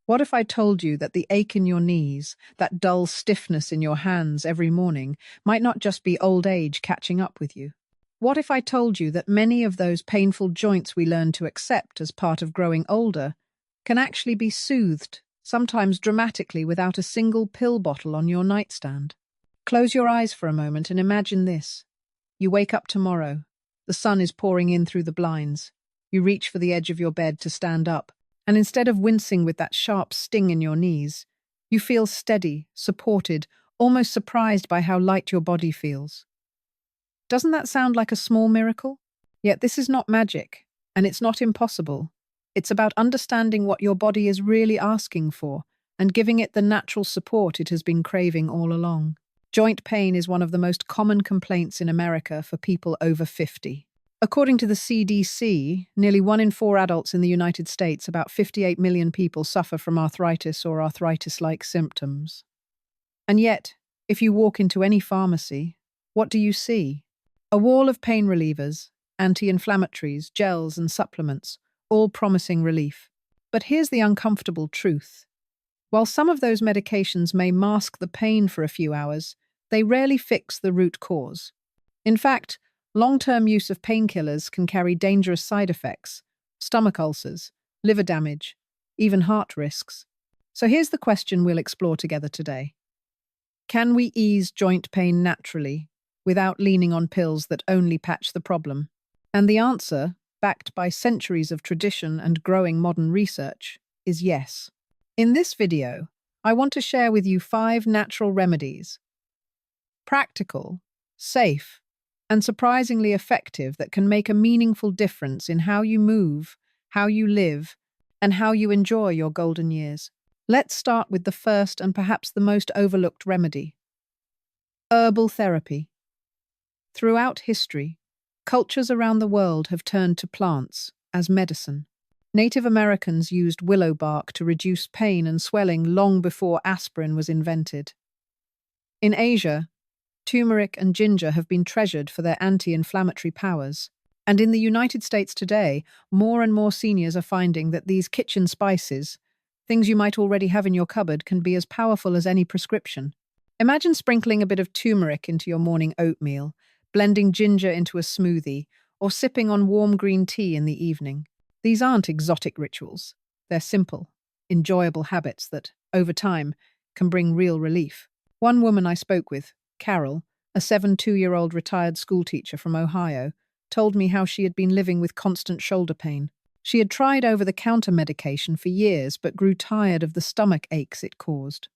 What if I told you that the ache in your knees, that dull stiffness in your hands every morning, might not just be old age catching up with you? What if I told you that many of those painful joints we learn to accept as part of growing older can actually be soothed, sometimes dramatically, without a single pill bottle on your nightstand? Close your eyes for a moment and imagine this. You wake up tomorrow. The sun is pouring in through the blinds. You reach for the edge of your bed to stand up, and instead of wincing with that sharp sting in your knees, you feel steady, supported, almost surprised by how light your body feels. Doesn't that sound like a small miracle? Yet this is not magic, and it's not impossible. It's about understanding what your body is really asking for and giving it the natural support it has been craving all along. Joint pain is one of the most common complaints in America for people over 50. According to the CDC, nearly 1 in 4 adults in the United States, about 58 million people, suffer from arthritis or arthritis-like symptoms. And yet, if you walk into any pharmacy, what do you see? A wall of pain relievers, anti-inflammatories, gels and supplements, all promising relief. But here's the uncomfortable truth. While some of those medications may mask the pain for a few hours, they rarely fix the root cause. In fact, long-term use of painkillers can carry dangerous side effects, stomach ulcers, liver damage, even heart risks. So here's the question we'll explore together today. Can we ease joint pain naturally, without leaning on pills that only patch the problem? And the answer, backed by centuries of tradition and growing modern research, is yes. In this video, I want to share with you 5 natural remedies. Practical, safe, and surprisingly effective that can make a meaningful difference in how you move, how you live, and how you enjoy your golden years. Let's start with the first and perhaps the most overlooked remedy. Herbal therapy. Throughout history, cultures around the world have turned to plants as medicine. Native Americans used willow bark to reduce pain and swelling long before aspirin was invented. In Asia, turmeric and ginger have been treasured for their anti-inflammatory powers. And in the United States today, more and more seniors are finding that these kitchen spices, things you might already have in your cupboard, can be as powerful as any prescription. Imagine sprinkling a bit of turmeric into your morning oatmeal, blending ginger into a smoothie, or sipping on warm green tea in the evening. These aren't exotic rituals. They're simple, enjoyable habits that, over time, can bring real relief. One woman I spoke with, Carol, a 72-year-old retired schoolteacher from Ohio, told me how she had been living with constant shoulder pain. She had tried over-the-counter medication for years but grew tired of the stomach aches it caused.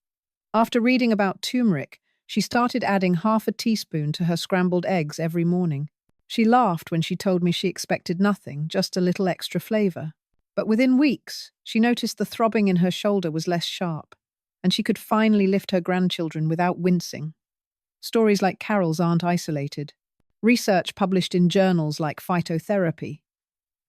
After reading about turmeric, she started adding half a teaspoon to her scrambled eggs every morning. She laughed when she told me she expected nothing, just a little extra flavor. But within weeks, she noticed the throbbing in her shoulder was less sharp, and she could finally lift her grandchildren without wincing. Stories like Carol's aren't isolated. Research published in journals like Phytotherapy.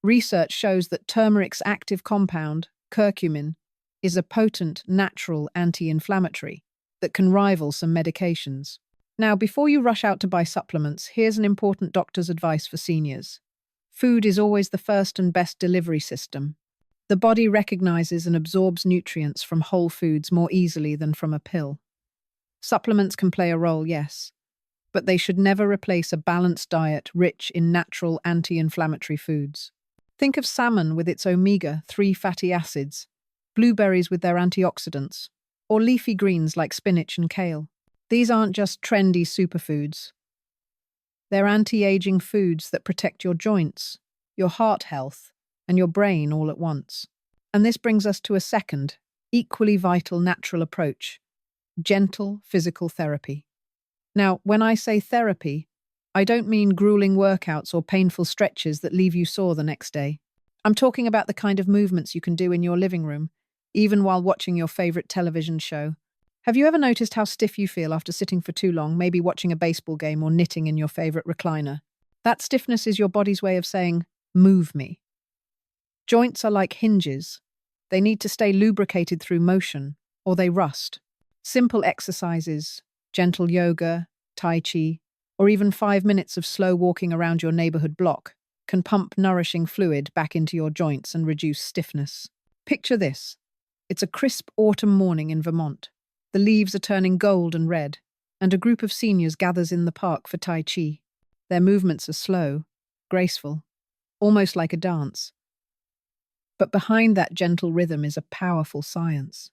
Research shows that turmeric's active compound, curcumin, is a potent, natural anti-inflammatory that can rival some medications. Now, before you rush out to buy supplements, here's an important doctor's advice for seniors. Food is always the first and best delivery system. The body recognizes and absorbs nutrients from whole foods more easily than from a pill. Supplements can play a role, yes, but they should never replace a balanced diet rich in natural anti-inflammatory foods. Think of salmon with its omega-3 fatty acids, blueberries with their antioxidants, or leafy greens like spinach and kale. These aren't just trendy superfoods. They're anti-aging foods that protect your joints, your heart health, and your brain all at once. And this brings us to a second, equally vital natural approach: gentle physical therapy. Now, when I say therapy, I don't mean grueling workouts or painful stretches that leave you sore the next day. I'm talking about the kind of movements you can do in your living room, even while watching your favorite television show. Have you ever noticed how stiff you feel after sitting for too long, maybe watching a baseball game or knitting in your favorite recliner? That stiffness is your body's way of saying, "Move me." Joints are like hinges. They need to stay lubricated through motion, or they rust. Simple exercises, gentle yoga, tai chi, or even 5 minutes of slow walking around your neighborhood block can pump nourishing fluid back into your joints and reduce stiffness. Picture this. It's a crisp autumn morning in Vermont. The leaves are turning gold and red, and a group of seniors gathers in the park for Tai Chi. Their movements are slow, graceful, almost like a dance. But behind that gentle rhythm is a powerful science.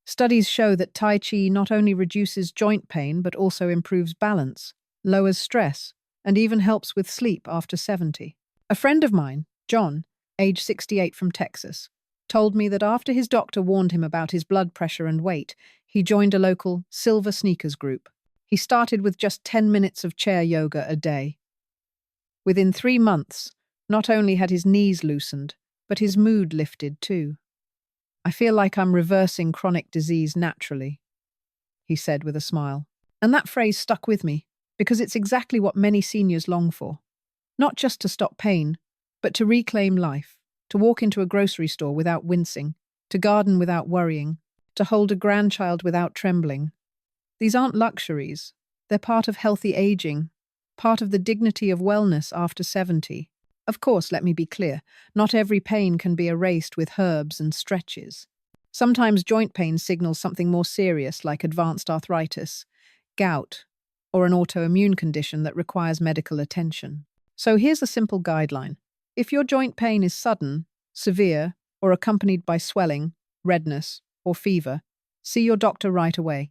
Studies show that Tai Chi not only reduces joint pain but also improves balance, lowers stress, and even helps with sleep after 70. A friend of mine, John, age 68 from Texas, told me that after his doctor warned him about his blood pressure and weight, he joined a local Silver Sneakers group. He started with just 10 minutes of chair yoga a day. Within 3 months, not only had his knees loosened, but his mood lifted too. "I feel like I'm reversing chronic disease naturally," he said with a smile. And that phrase stuck with me, because it's exactly what many seniors long for. Not just to stop pain, but to reclaim life, to walk into a grocery store without wincing, to garden without worrying, to hold a grandchild without trembling. These aren't luxuries. They're part of healthy aging, part of the dignity of wellness after 70. Of course, let me be clear, not every pain can be erased with herbs and stretches. Sometimes joint pain signals something more serious like advanced arthritis, gout, or an autoimmune condition that requires medical attention. So here's a simple guideline. If your joint pain is sudden, severe, or accompanied by swelling, redness, or fever, see your doctor right away.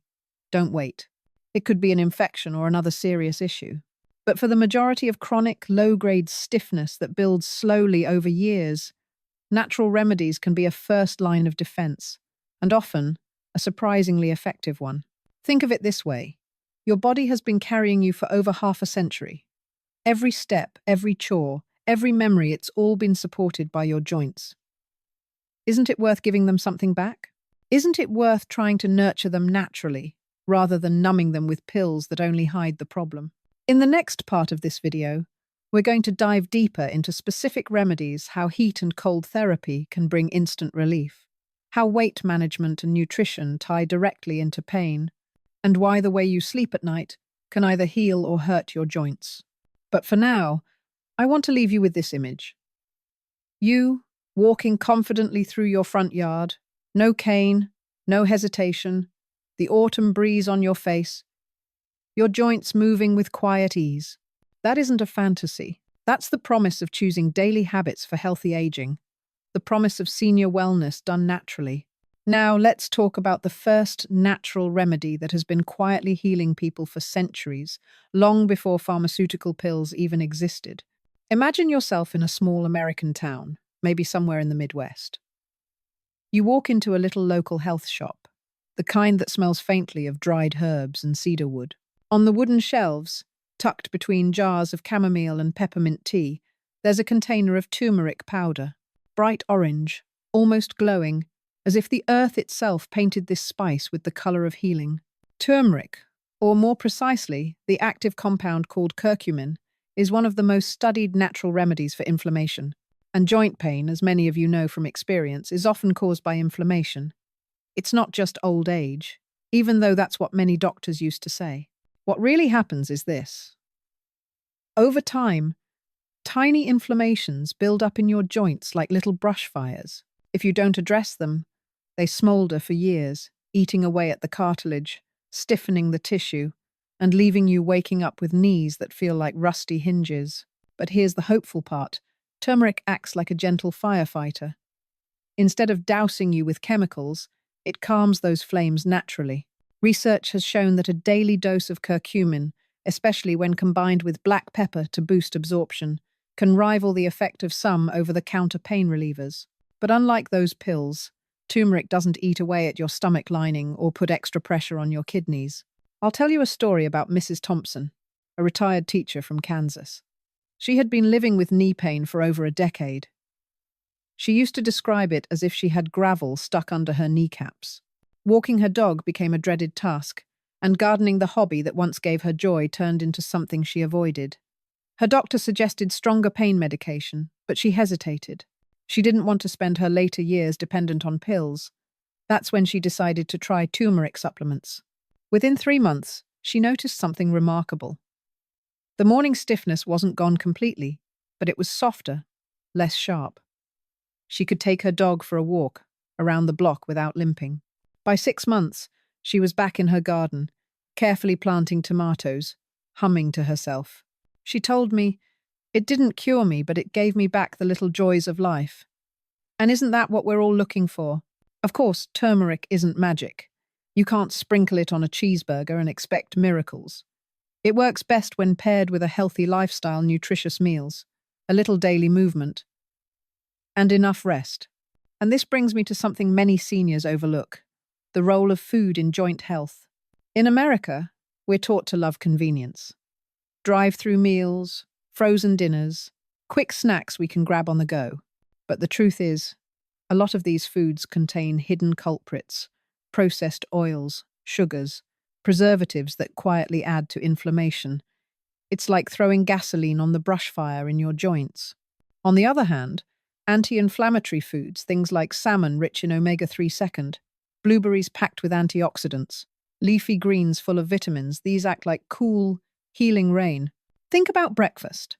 Don't wait. It could be an infection or another serious issue. But for the majority of chronic, low-grade stiffness that builds slowly over years, natural remedies can be a first line of defense, and often a surprisingly effective one. Think of it this way. Your body has been carrying you for over half a century. Every step, every chore, every memory, it's all been supported by your joints. Isn't it worth giving them something back? Isn't it worth trying to nurture them naturally, rather than numbing them with pills that only hide the problem? In the next part of this video, we're going to dive deeper into specific remedies, how heat and cold therapy can bring instant relief, how weight management and nutrition tie directly into pain, and why the way you sleep at night can either heal or hurt your joints. But for now, I want to leave you with this image. You, walking confidently through your front yard, no cane, no hesitation, the autumn breeze on your face, your joints moving with quiet ease. That isn't a fantasy. That's the promise of choosing daily habits for healthy aging, the promise of senior wellness done naturally. Now, let's talk about the first natural remedy that has been quietly healing people for centuries, long before pharmaceutical pills even existed. Imagine yourself in a small American town, maybe somewhere in the Midwest. You walk into a little local health shop, the kind that smells faintly of dried herbs and cedar wood. On the wooden shelves, tucked between jars of chamomile and peppermint tea, there's a container of turmeric powder, bright orange, almost glowing, as if the earth itself painted this spice with the color of healing. Turmeric, or more precisely, the active compound called curcumin, is one of the most studied natural remedies for inflammation. And joint pain, as many of you know from experience, is often caused by inflammation. It's not just old age, even though that's what many doctors used to say. What really happens is this. Over time, tiny inflammations build up in your joints like little brush fires. If you don't address them, they smolder for years, eating away at the cartilage, stiffening the tissue, and leaving you waking up with knees that feel like rusty hinges. But here's the hopeful part. Turmeric acts like a gentle firefighter. Instead of dousing you with chemicals, it calms those flames naturally. Research has shown that a daily dose of curcumin, especially when combined with black pepper to boost absorption, can rival the effect of some over-the-counter pain relievers. But unlike those pills, turmeric doesn't eat away at your stomach lining or put extra pressure on your kidneys. I'll tell you a story about Mrs. Thompson, a retired teacher from Kansas. She had been living with knee pain for over a decade. She used to describe it as if she had gravel stuck under her kneecaps. Walking her dog became a dreaded task, and gardening, the hobby that once gave her joy, turned into something she avoided. Her doctor suggested stronger pain medication, but she hesitated. She didn't want to spend her later years dependent on pills. That's when she decided to try turmeric supplements. Within 3 months, she noticed something remarkable. The morning stiffness wasn't gone completely, but it was softer, less sharp. She could take her dog for a walk, around the block without limping. By 6 months, she was back in her garden, carefully planting tomatoes, humming to herself. She told me, "It didn't cure me, but it gave me back the little joys of life." And isn't that what we're all looking for? Of course, turmeric isn't magic. You can't sprinkle it on a cheeseburger and expect miracles. It works best when paired with a healthy lifestyle, nutritious meals, a little daily movement, and enough rest. And this brings me to something many seniors overlook: the role of food in joint health. In America, we're taught to love convenience. Drive-through meals, frozen dinners, quick snacks we can grab on the go. But the truth is, a lot of these foods contain hidden culprits, processed oils, sugars, preservatives that quietly add to inflammation. It's like throwing gasoline on the brush fire in your joints. On the other hand, anti-inflammatory foods, things like salmon rich in omega-3 second, blueberries packed with antioxidants, leafy greens full of vitamins, these act like cool, healing rain. Think about breakfast.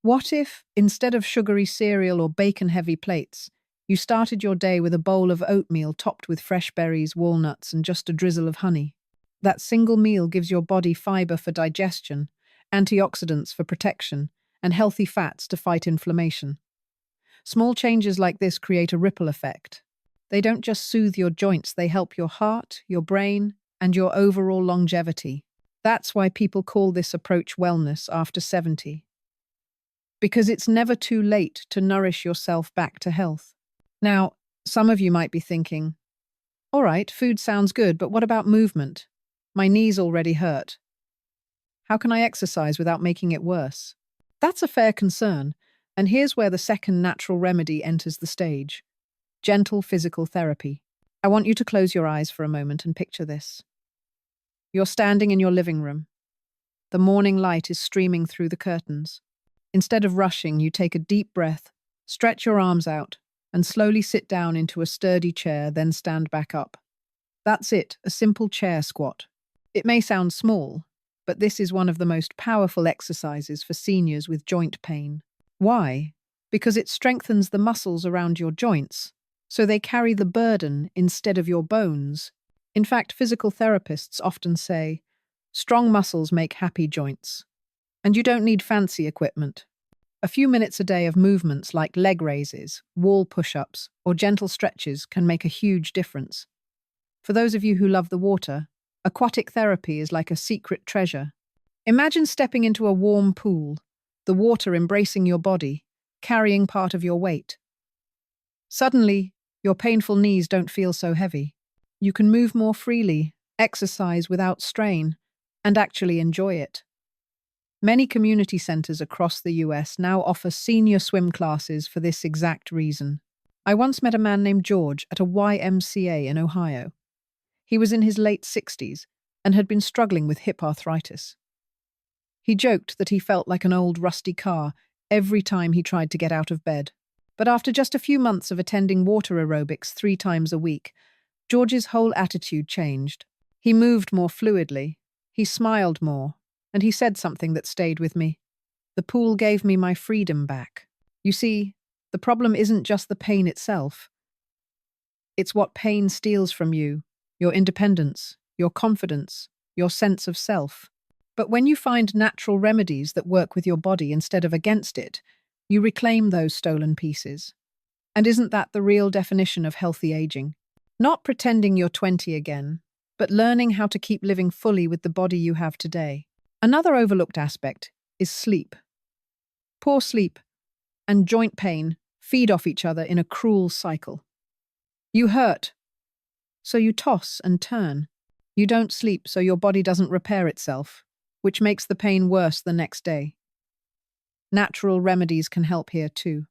What if, instead of sugary cereal or bacon-heavy plates, you started your day with a bowl of oatmeal topped with fresh berries, walnuts, and just a drizzle of honey? That single meal gives your body fiber for digestion, antioxidants for protection, and healthy fats to fight inflammation. Small changes like this create a ripple effect. They don't just soothe your joints, they help your heart, your brain, and your overall longevity. That's why people call this approach wellness after 70. Because it's never too late to nourish yourself back to health. Now, some of you might be thinking, all right, food sounds good, but what about movement? My knees already hurt. How can I exercise without making it worse? That's a fair concern, and here's where the second natural remedy enters the stage: gentle physical therapy. I want you to close your eyes for a moment and picture this. You're standing in your living room. The morning light is streaming through the curtains. Instead of rushing, you take a deep breath, stretch your arms out, and slowly sit down into a sturdy chair, then stand back up. That's it, a simple chair squat. It may sound small, but this is one of the most powerful exercises for seniors with joint pain. Why? Because it strengthens the muscles around your joints, so they carry the burden instead of your bones. In fact, physical therapists often say, strong muscles make happy joints. And you don't need fancy equipment. A few minutes a day of movements like leg raises, wall push-ups, or gentle stretches can make a huge difference. For those of you who love the water, aquatic therapy is like a secret treasure. Imagine stepping into a warm pool, the water embracing your body, carrying part of your weight. Suddenly, your painful knees don't feel so heavy. You can move more freely, exercise without strain, and actually enjoy it. Many community centers across the US now offer senior swim classes for this exact reason. I once met a man named George at a YMCA in Ohio. He was in his late 60s and had been struggling with hip arthritis. He joked that he felt like an old rusty car every time he tried to get out of bed. But after just a few months of attending water aerobics 3 times a week, George's whole attitude changed. He moved more fluidly, he smiled more, and he said something that stayed with me. The pool gave me my freedom back. You see, the problem isn't just the pain itself. It's what pain steals from you: your independence, your confidence, your sense of self. But when you find natural remedies that work with your body instead of against it, you reclaim those stolen pieces. And isn't that the real definition of healthy aging? Not pretending you're 20 again, but learning how to keep living fully with the body you have today. Another overlooked aspect is sleep. Poor sleep and joint pain feed off each other in a cruel cycle. You hurt, so you toss and turn. You don't sleep, so your body doesn't repair itself, which makes the pain worse the next day. Natural remedies can help here too.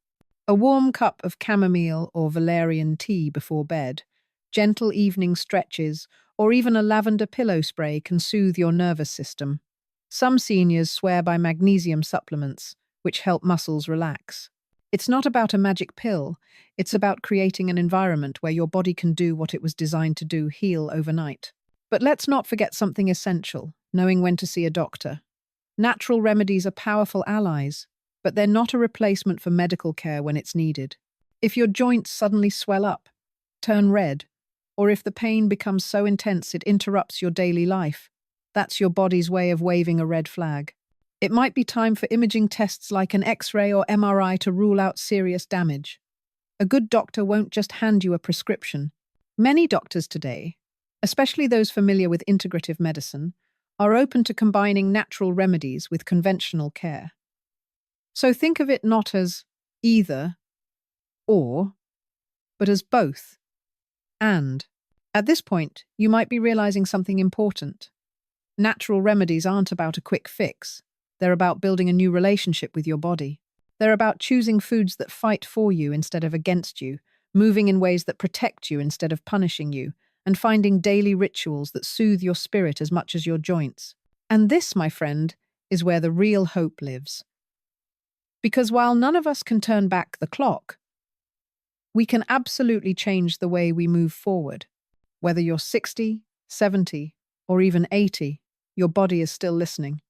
A warm cup of chamomile or valerian tea before bed, gentle evening stretches, or even a lavender pillow spray can soothe your nervous system. Some seniors swear by magnesium supplements, which help muscles relax. It's not about a magic pill, it's about creating an environment where your body can do what it was designed to do: heal overnight. But let's not forget something essential: knowing when to see a doctor. Natural remedies are powerful allies, but they're not a replacement for medical care when it's needed. If your joints suddenly swell up, turn red, or if the pain becomes so intense it interrupts your daily life, that's your body's way of waving a red flag. It might be time for imaging tests like an X-ray or MRI to rule out serious damage. A good doctor won't just hand you a prescription. Many doctors today, especially those familiar with integrative medicine, are open to combining natural remedies with conventional care. So think of it not as either or, but as both and. At this point, you might be realizing something important. Natural remedies aren't about a quick fix. They're about building a new relationship with your body. They're about choosing foods that fight for you instead of against you, moving in ways that protect you instead of punishing you, and finding daily rituals that soothe your spirit as much as your joints. And this, my friend, is where the real hope lives. Because while none of us can turn back the clock, we can absolutely change the way we move forward. Whether you're 60, 70, or even 80, your body is still listening.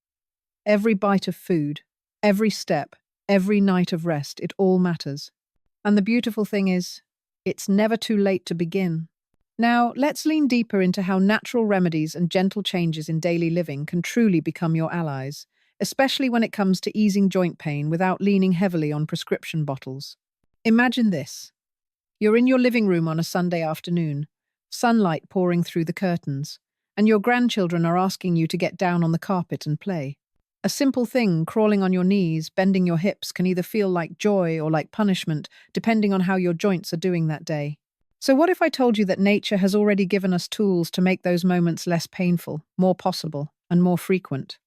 Every bite of food, every step, every night of rest, it all matters. And the beautiful thing is, it's never too late to begin. Now, let's lean deeper into how natural remedies and gentle changes in daily living can truly become your allies, especially when it comes to easing joint pain without leaning heavily on prescription bottles. Imagine this. You're in your living room on a Sunday afternoon, sunlight pouring through the curtains, and your grandchildren are asking you to get down on the carpet and play. A simple thing, crawling on your knees, bending your hips, can either feel like joy or like punishment, depending on how your joints are doing that day. So what if I told you that nature has already given us tools to make those moments less painful, more possible, and more frequent?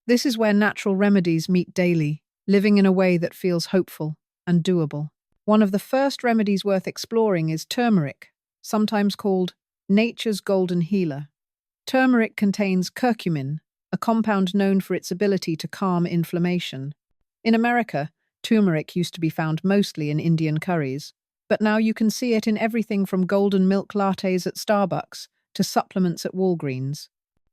This is where natural remedies meet daily, living in a way that feels hopeful and doable. One of the first remedies worth exploring is turmeric, sometimes called nature's golden healer. Turmeric contains curcumin, a compound known for its ability to calm inflammation. In America, turmeric used to be found mostly in Indian curries, but now you can see it in everything from golden milk lattes at Starbucks to supplements at Walgreens.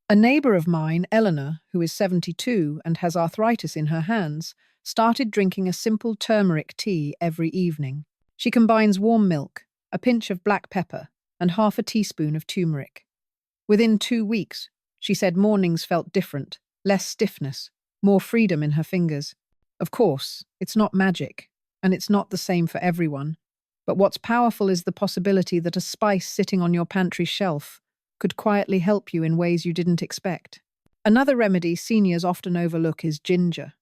A neighbor of mine, Eleanor, who is 72 and has arthritis in her hands, started drinking a simple turmeric tea every evening. She combines warm milk, a pinch of black pepper, and half a teaspoon of turmeric. Within 2 weeks, she said mornings felt different, less stiffness, more freedom in her fingers. Of course, it's not magic, and it's not the same for everyone. But what's powerful is the possibility that a spice sitting on your pantry shelf could quietly help you in ways you didn't expect. Another remedy seniors often overlook is ginger.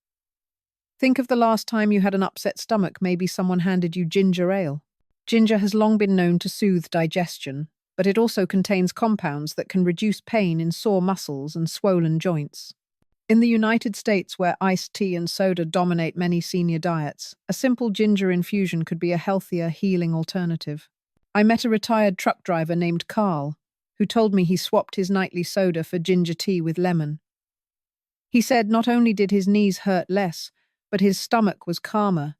Think of the last time you had an upset stomach, maybe someone handed you ginger ale. Ginger has long been known to soothe digestion, but it also contains compounds that can reduce pain in sore muscles and swollen joints. In the United States, where iced tea and soda dominate many senior diets, a simple ginger infusion could be a healthier, healing alternative. I met a retired truck driver named Carl, who told me he swapped his nightly soda for ginger tea with lemon. He said not only did his knees hurt less, but his stomach was calmer,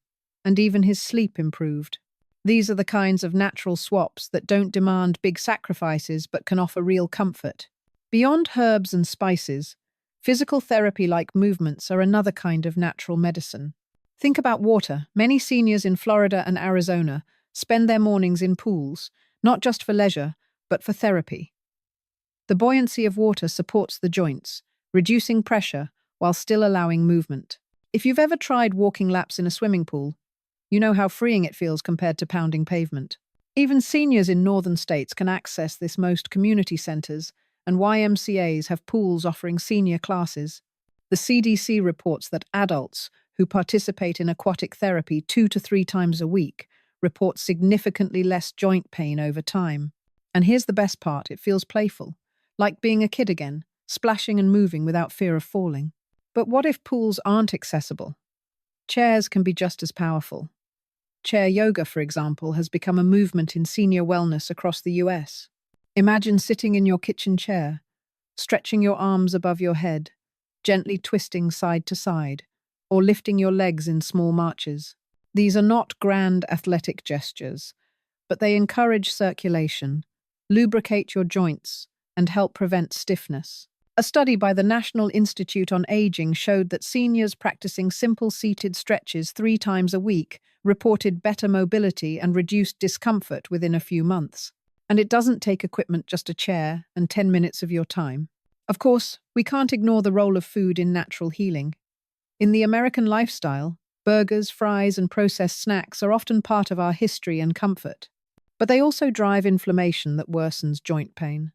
and even his sleep improved. These are the kinds of natural swaps that don't demand big sacrifices but can offer real comfort. Beyond herbs and spices, physical therapy like movements are another kind of natural medicine. Think about water. Many seniors in Florida and Arizona spend their mornings in pools, not just for leisure, but for therapy. The buoyancy of water supports the joints, reducing pressure while still allowing movement. If you've ever tried walking laps in a swimming pool, you know how freeing it feels compared to pounding pavement. Even seniors in northern states can access this. Most community centers and YMCAs have pools offering senior classes. The CDC reports that adults who participate in aquatic therapy 2 to 3 times a week report significantly less joint pain over time. And here's the best part, it feels playful, like being a kid again, splashing and moving without fear of falling. But what if pools aren't accessible? Chairs can be just as powerful. Chair yoga, for example, has become a movement in senior wellness across the US. Imagine sitting in your kitchen chair, stretching your arms above your head, gently twisting side to side, or lifting your legs in small marches. These are not grand athletic gestures, but they encourage circulation, lubricate your joints, and help prevent stiffness. A study by the National Institute on Aging showed that seniors practicing simple seated stretches 3 times a week reported better mobility and reduced discomfort within a few months. And it doesn't take equipment, just a chair and 10 minutes of your time. Of course, we can't ignore the role of food in natural healing. In the American lifestyle, burgers, fries, and processed snacks are often part of our history and comfort. But they also drive inflammation that worsens joint pain.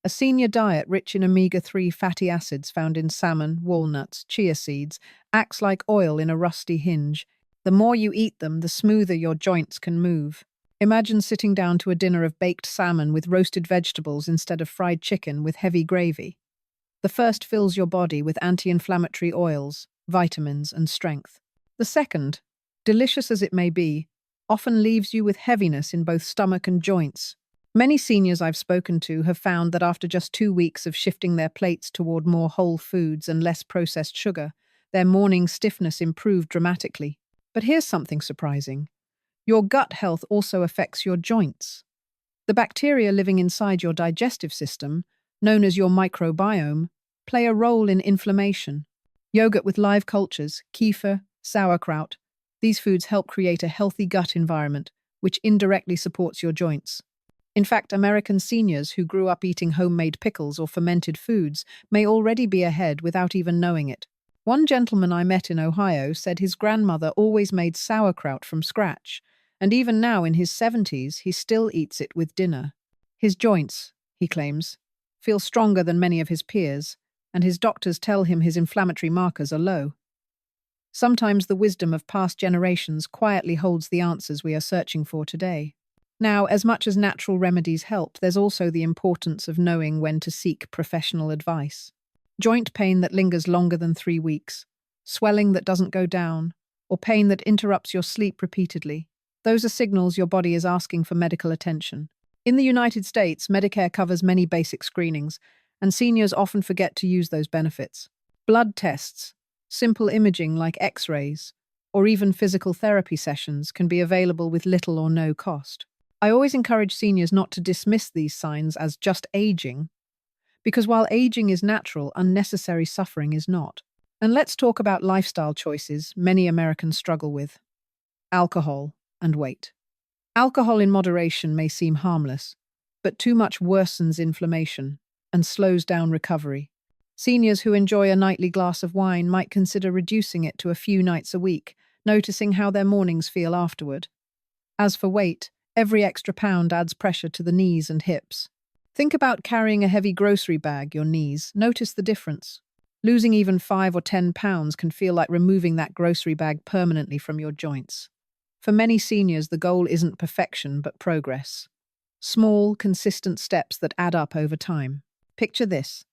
A senior diet rich in omega-3 fatty acids found in salmon, walnuts, chia seeds acts like oil in a rusty hinge. The more you eat them, the smoother your joints can move. Imagine sitting down to a dinner of baked salmon with roasted vegetables instead of fried chicken with heavy gravy. The first fills your body with anti-inflammatory oils, vitamins, and strength. The second, delicious as it may be, often leaves you with heaviness in both stomach and joints. Many seniors I've spoken to have found that after just 2 weeks of shifting their plates toward more whole foods and less processed sugar, their morning stiffness improved dramatically. But here's something surprising. Your gut health also affects your joints. The bacteria living inside your digestive system, known as your microbiome, play a role in inflammation. Yogurt with live cultures, kefir, sauerkraut, these foods help create a healthy gut environment, which indirectly supports your joints. In fact, American seniors who grew up eating homemade pickles or fermented foods may already be ahead without even knowing it. One gentleman I met in Ohio said his grandmother always made sauerkraut from scratch, and even now in his 70s, he still eats it with dinner. His joints, he claims, feel stronger than many of his peers, and his doctors tell him his inflammatory markers are low. Sometimes the wisdom of past generations quietly holds the answers we are searching for today. Now, as much as natural remedies help, there's also the importance of knowing when to seek professional advice. Joint pain that lingers longer than 3 weeks, swelling that doesn't go down, or pain that interrupts your sleep repeatedly. Those are signals your body is asking for medical attention. In the United States, Medicare covers many basic screenings, and seniors often forget to use those benefits. Blood tests, simple imaging like X-rays, or even physical therapy sessions can be available with little or no cost. I always encourage seniors not to dismiss these signs as just aging, because while aging is natural, unnecessary suffering is not. And let's talk about lifestyle choices many Americans struggle with: alcohol and weight. Alcohol in moderation may seem harmless, but too much worsens inflammation and slows down recovery. Seniors who enjoy a nightly glass of wine might consider reducing it to a few nights a week, noticing how their mornings feel afterward. As for weight, every extra pound adds pressure to the knees and hips. Think about carrying a heavy grocery bag, your knees. Notice the difference. Losing even 5 or 10 pounds can feel like removing that grocery bag permanently from your joints. For many seniors, the goal isn't perfection, but progress. Small, consistent steps that add up over time. Picture this: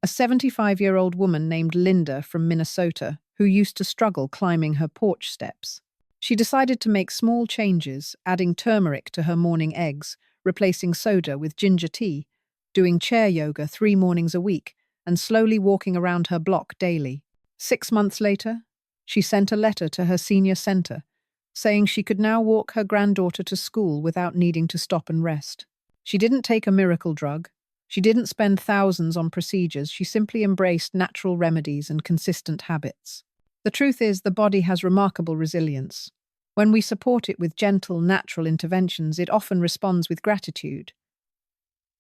a 75-year-old woman named Linda from Minnesota who used to struggle climbing her porch steps. She decided to make small changes, adding turmeric to her morning eggs, replacing soda with ginger tea, doing chair yoga 3 mornings a week, and slowly walking around her block daily. 6 months later, she sent a letter to her senior center, saying she could now walk her granddaughter to school without needing to stop and rest. She didn't take a miracle drug. She didn't spend thousands on procedures. She simply embraced natural remedies and consistent habits. The truth is, the body has remarkable resilience. When we support it with gentle, natural interventions, it often responds with gratitude.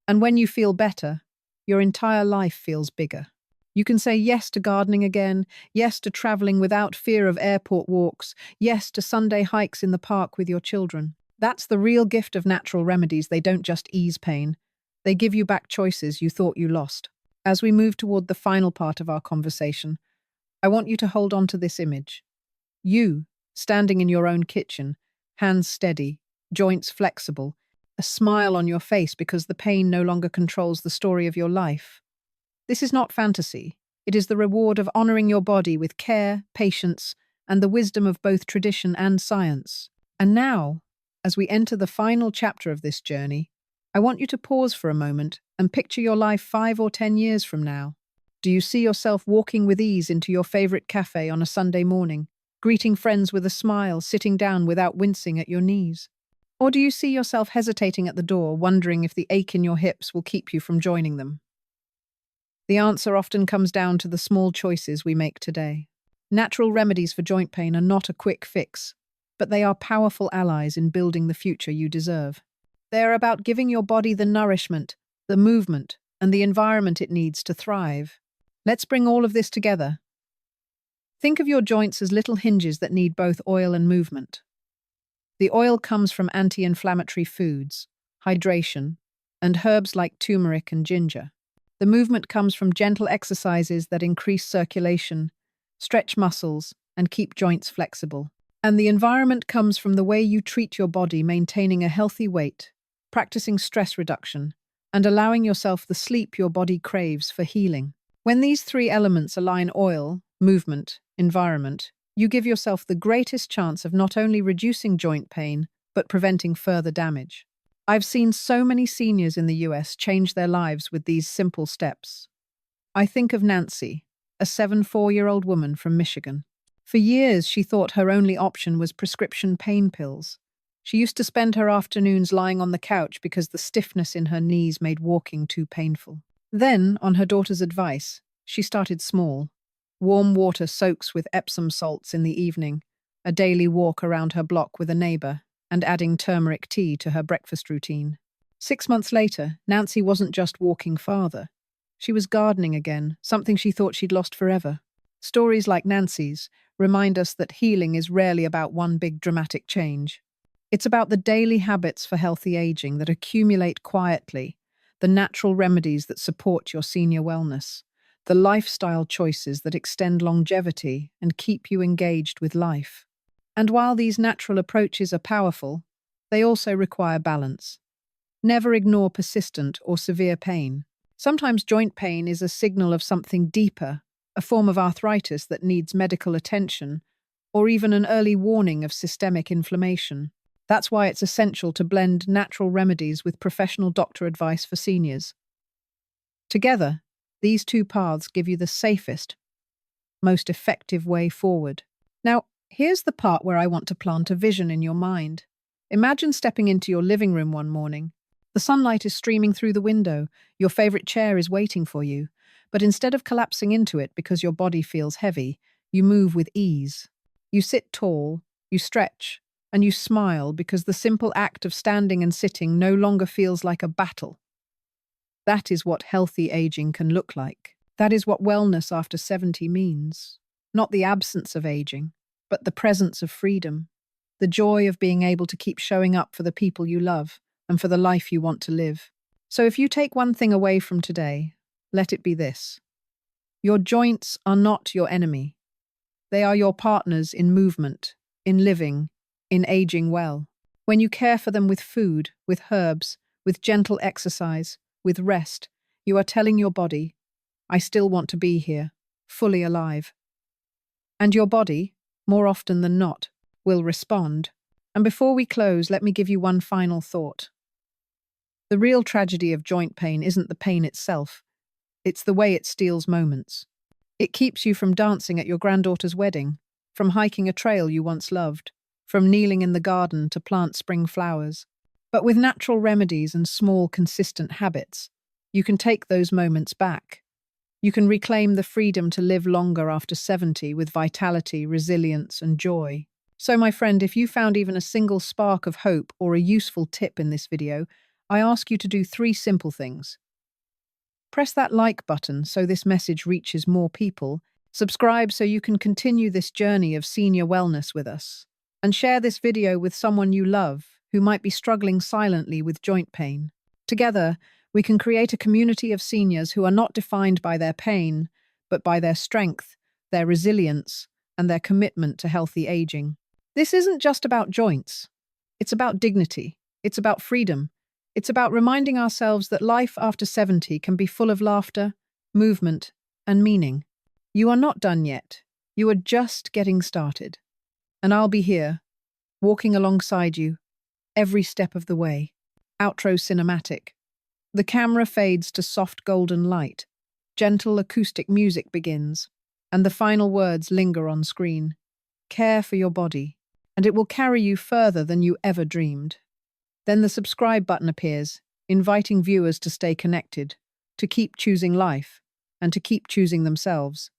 And when you feel better, your entire life feels bigger. You can say yes to gardening again, yes to traveling without fear of airport walks, yes to Sunday hikes in the park with your children. That's the real gift of natural remedies. They don't just ease pain. They give you back choices you thought you lost. As we move toward the final part of our conversation, I want you to hold on to this image. You, standing in your own kitchen, hands steady, joints flexible, a smile on your face because the pain no longer controls the story of your life. This is not fantasy. It is the reward of honoring your body with care, patience, and the wisdom of both tradition and science. And now, as we enter the final chapter of this journey, I want you to pause for a moment and picture your life 5 or 10 years from now. Do you see yourself walking with ease into your favorite cafe on a Sunday morning, greeting friends with a smile, sitting down without wincing at your knees? Or do you see yourself hesitating at the door, wondering if the ache in your hips will keep you from joining them? The answer often comes down to the small choices we make today. Natural remedies for joint pain are not a quick fix. but they are powerful allies in building the future you deserve. They are about giving your body the nourishment, the movement, and the environment it needs to thrive. Let's bring all of this together. Think of your joints as little hinges that need both oil and movement. The oil comes from anti-inflammatory foods, hydration, and herbs like turmeric and ginger. The movement comes from gentle exercises that increase circulation, stretch muscles, and keep joints flexible. And the environment comes from the way you treat your body, maintaining a healthy weight, practicing stress reduction, and allowing yourself the sleep your body craves for healing. When these three elements align: oil, movement, environment, you give yourself the greatest chance of not only reducing joint pain, but preventing further damage. I've seen so many seniors in the US change their lives with these simple steps. I think of Nancy, a 74-year-old woman from Michigan. For years, she thought her only option was prescription pain pills. She used to spend her afternoons lying on the couch because the stiffness in her knees made walking too painful. Then, on her daughter's advice, she started small. Warm water soaks with Epsom salts in the evening, a daily walk around her block with a neighbor, and adding turmeric tea to her breakfast routine. 6 months later, Nancy wasn't just walking farther. She was gardening again, something she thought she'd lost forever. Stories like Nancy's remind us that healing is rarely about one big dramatic change. It's about the daily habits for healthy aging that accumulate quietly, the natural remedies that support your senior wellness, the lifestyle choices that extend longevity and keep you engaged with life. And while these natural approaches are powerful, they also require balance. Never ignore persistent or severe pain. Sometimes joint pain is a signal of something deeper, a form of arthritis that needs medical attention, or even an early warning of systemic inflammation. That's why it's essential to blend natural remedies with professional doctor advice for seniors. Together, these two paths give you the safest, most effective way forward. Now, here's the part where I want to plant a vision in your mind. Imagine stepping into your living room one morning. The sunlight is streaming through the window, your favorite chair is waiting for you, but instead of collapsing into it because your body feels heavy, you move with ease. You sit tall, you stretch, and you smile because the simple act of standing and sitting no longer feels like a battle. That is what healthy aging can look like. That is what wellness after 70 means. Not the absence of aging, but the presence of freedom. The joy of being able to keep showing up for the people you love and for the life you want to live. So if you take one thing away from today, let it be this. Your joints are not your enemy. They are your partners in movement, in living, in aging well. When you care for them with food, with herbs, with gentle exercise, with rest, you are telling your body, I still want to be here, fully alive. And your body, more often than not, will respond. And before we close, let me give you one final thought. The real tragedy of joint pain isn't the pain itself. It's the way it steals moments. It keeps you from dancing at your granddaughter's wedding, from hiking a trail you once loved, from kneeling in the garden to plant spring flowers. But with natural remedies and small, consistent habits, you can take those moments back. You can reclaim the freedom to live longer after 70 with vitality, resilience, and joy. So, my friend, if you found even a single spark of hope or a useful tip in this video, I ask you to do 3 simple things. Press that like button so this message reaches more people. Subscribe so you can continue this journey of senior wellness with us. And share this video with someone you love who might be struggling silently with joint pain. Together, we can create a community of seniors who are not defined by their pain, but by their strength, their resilience, and their commitment to healthy aging. This isn't just about joints. It's about dignity. It's about freedom. It's about reminding ourselves that life after 70 can be full of laughter, movement, and meaning. You are not done yet. You are just getting started. And I'll be here, walking alongside you, every step of the way. Outro cinematic. The camera fades to soft golden light. Gentle acoustic music begins, and the final words linger on screen. Care for your body, and it will carry you further than you ever dreamed. Then the subscribe button appears, inviting viewers to stay connected, to keep choosing life, and to keep choosing themselves.